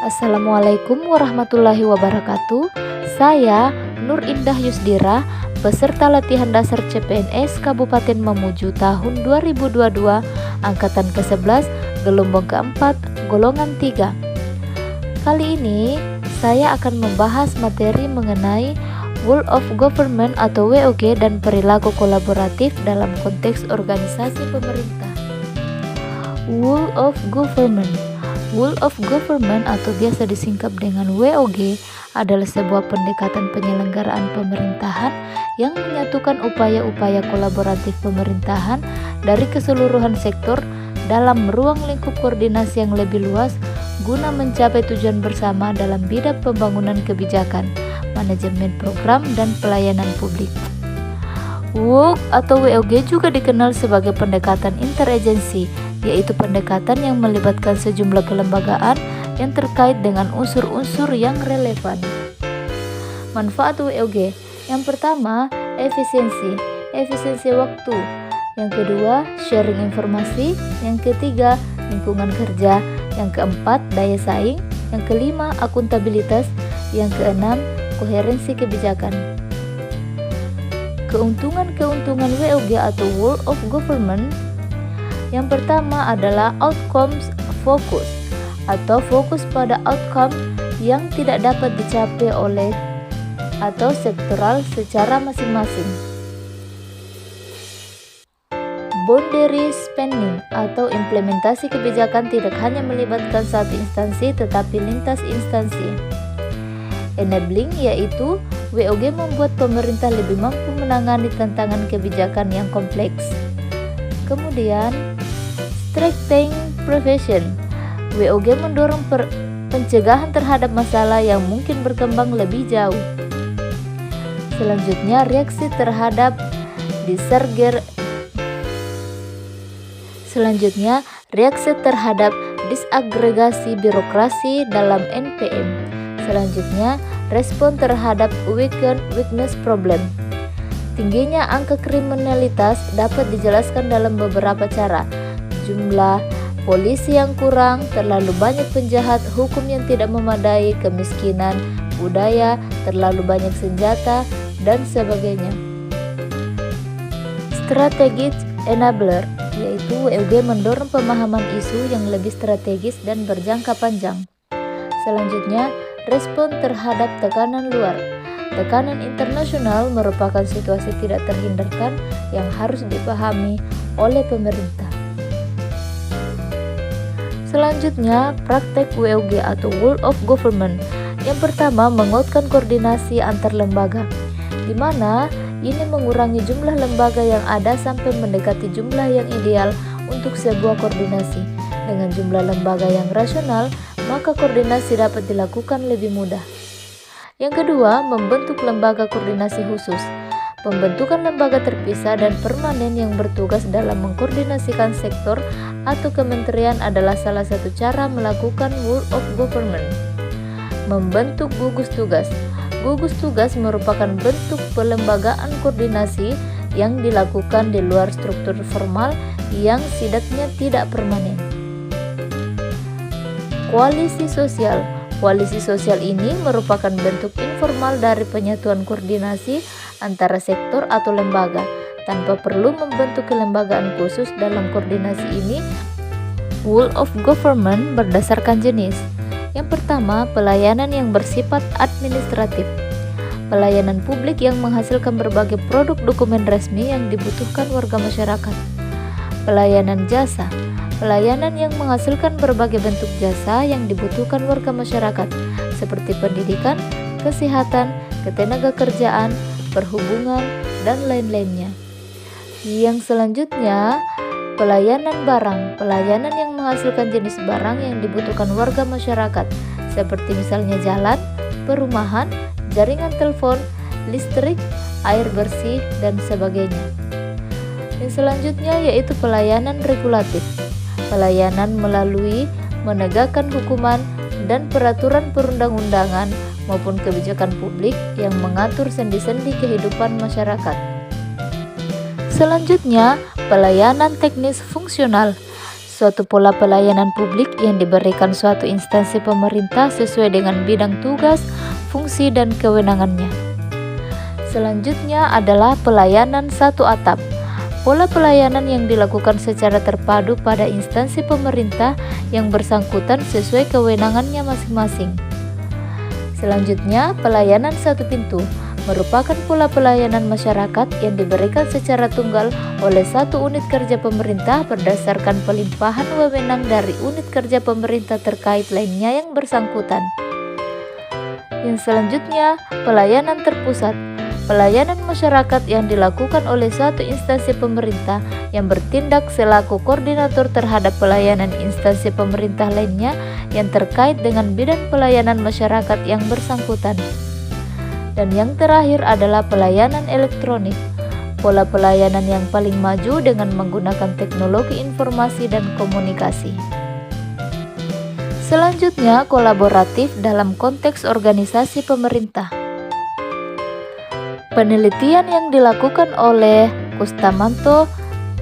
Assalamualaikum warahmatullahi wabarakatuh. Saya Nur Indah Yusdira, peserta latihan dasar CPNS Kabupaten Mamuju tahun 2022, angkatan ke-11, gelombang keempat, golongan 3. Kali ini saya akan membahas materi mengenai World of Government atau WOG dan perilaku kolaboratif dalam konteks organisasi pemerintah. World of Government. World of Government atau biasa disingkat dengan WOG adalah sebuah pendekatan penyelenggaraan pemerintahan yang menyatukan upaya-upaya kolaboratif pemerintahan dari keseluruhan sektor dalam ruang lingkup koordinasi yang lebih luas guna mencapai tujuan bersama dalam bidang pembangunan kebijakan, manajemen program, dan pelayanan publik. WOG atau WOG juga dikenal sebagai pendekatan interagensi, yaitu pendekatan yang melibatkan sejumlah kelembagaan yang terkait dengan unsur-unsur yang relevan. Manfaat WOG: yang pertama, efisiensi waktu. Yang kedua, sharing informasi. Yang ketiga, lingkungan kerja. Yang keempat, daya saing. Yang kelima, akuntabilitas. Yang keenam, koherensi kebijakan. Keuntungan WOG atau World of Government. Yang pertama adalah outcomes focus atau fokus pada outcome yang tidak dapat dicapai oleh atau sektoral secara masing-masing. Boundary spanning atau implementasi kebijakan tidak hanya melibatkan satu instansi tetapi lintas instansi. Enabling, yaitu WOG membuat pemerintah lebih mampu menangani tantangan kebijakan yang kompleks. Kemudian, strengthening prevention. WOG mendorong pencegahan terhadap masalah yang mungkin berkembang lebih jauh. Selanjutnya, reaksi terhadap disagregasi birokrasi dalam NPM. Selanjutnya, respon terhadap weakness problem. Tingginya angka kriminalitas dapat dijelaskan dalam beberapa cara. Jumlah polisi yang kurang, terlalu banyak penjahat, hukum yang tidak memadai, kemiskinan, budaya, terlalu banyak senjata, dan sebagainya. Strategic enabler, yaitu WOG mendorong pemahaman isu yang lebih strategis dan berjangka panjang. Selanjutnya, respon terhadap tekanan luar. Tekanan internasional merupakan situasi tidak terhindarkan yang harus dipahami oleh pemerintah. Selanjutnya, praktek WOG atau World of Government. Yang pertama, menguatkan koordinasi antar lembaga, di mana ini mengurangi jumlah lembaga yang ada sampai mendekati jumlah yang ideal untuk sebuah koordinasi. Dengan jumlah lembaga yang rasional, maka koordinasi dapat dilakukan lebih mudah. Yang kedua, membentuk lembaga koordinasi khusus. Pembentukan lembaga terpisah dan permanen yang bertugas dalam mengkoordinasikan sektor atau kementerian adalah salah satu cara melakukan World of Government. Membentuk gugus tugas. Gugus tugas merupakan bentuk pelembagaan koordinasi yang dilakukan di luar struktur formal yang setidaknya tidak permanen. Koalisi sosial. Koalisi sosial ini merupakan bentuk informal dari penyatuan koordinasi antara sektor atau lembaga tanpa perlu membentuk kelembagaan khusus dalam koordinasi ini. World of Government berdasarkan jenis. Yang pertama, pelayanan yang bersifat administratif. Pelayanan publik yang menghasilkan berbagai produk dokumen resmi yang dibutuhkan warga masyarakat. Pelayanan jasa. Pelayanan yang menghasilkan berbagai bentuk jasa yang dibutuhkan warga masyarakat, seperti pendidikan, kesehatan, ketenagakerjaan, perhubungan, dan lain-lainnya. Yang selanjutnya, pelayanan barang. Pelayanan yang menghasilkan jenis barang yang dibutuhkan warga masyarakat, seperti misalnya jalan, perumahan, jaringan telepon, listrik, air bersih, dan sebagainya. Yang selanjutnya yaitu pelayanan regulatif. Pelayanan melalui menegakkan hukuman dan peraturan perundang-undangan maupun kebijakan publik yang mengatur sendi-sendi kehidupan masyarakat. Selanjutnya, pelayanan teknis fungsional. suatu pola pelayanan publik yang diberikan suatu instansi pemerintah sesuai dengan bidang tugas, fungsi, dan kewenangannya. Selanjutnya adalah pelayanan satu atap. Pola pelayanan yang dilakukan secara terpadu pada instansi pemerintah yang bersangkutan sesuai kewenangannya masing-masing. Selanjutnya, pelayanan satu pintu merupakan pola pelayanan masyarakat yang diberikan secara tunggal oleh satu unit kerja pemerintah berdasarkan pelimpahan wewenang dari unit kerja pemerintah terkait lainnya yang bersangkutan. Yang selanjutnya, pelayanan terpusat. Pelayanan masyarakat yang dilakukan oleh suatu instansi pemerintah yang bertindak selaku koordinator terhadap pelayanan instansi pemerintah lainnya yang terkait dengan bidang pelayanan masyarakat yang bersangkutan. Dan yang terakhir adalah pelayanan elektronik, pola pelayanan yang paling maju dengan menggunakan teknologi informasi dan komunikasi. Selanjutnya, kolaboratif dalam konteks organisasi pemerintah. Penelitian yang dilakukan oleh Kustamanto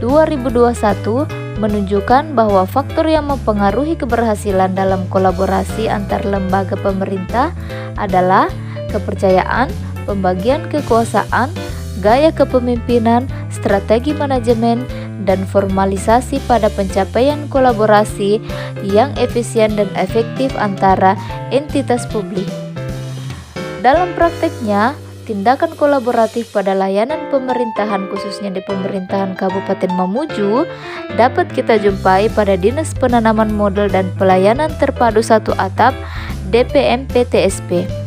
2021 menunjukkan bahwa faktor yang mempengaruhi keberhasilan dalam kolaborasi antar lembaga pemerintah adalah kepercayaan, pembagian kekuasaan, gaya kepemimpinan, strategi manajemen, dan formalisasi pada pencapaian kolaborasi yang efisien dan efektif antara entitas publik. Dalam prakteknya, tindakan kolaboratif pada layanan pemerintahan khususnya di pemerintahan Kabupaten Mamuju dapat kita jumpai pada Dinas Penanaman Modal dan Pelayanan Terpadu Satu Atap DPM-PTSP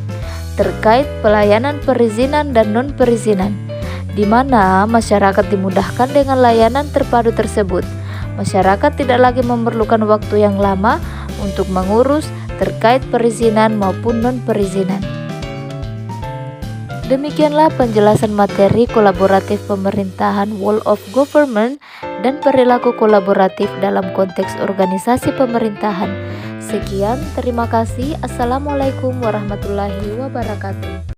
terkait pelayanan perizinan dan non-perizinan, di mana masyarakat dimudahkan dengan layanan terpadu tersebut. Masyarakat tidak lagi memerlukan waktu yang lama untuk mengurus terkait perizinan maupun non-perizinan. Demikianlah penjelasan materi kolaboratif pemerintahan Whole of Government dan perilaku kolaboratif dalam konteks organisasi pemerintahan. Sekian, terima kasih. Assalamualaikum warahmatullahi wabarakatuh.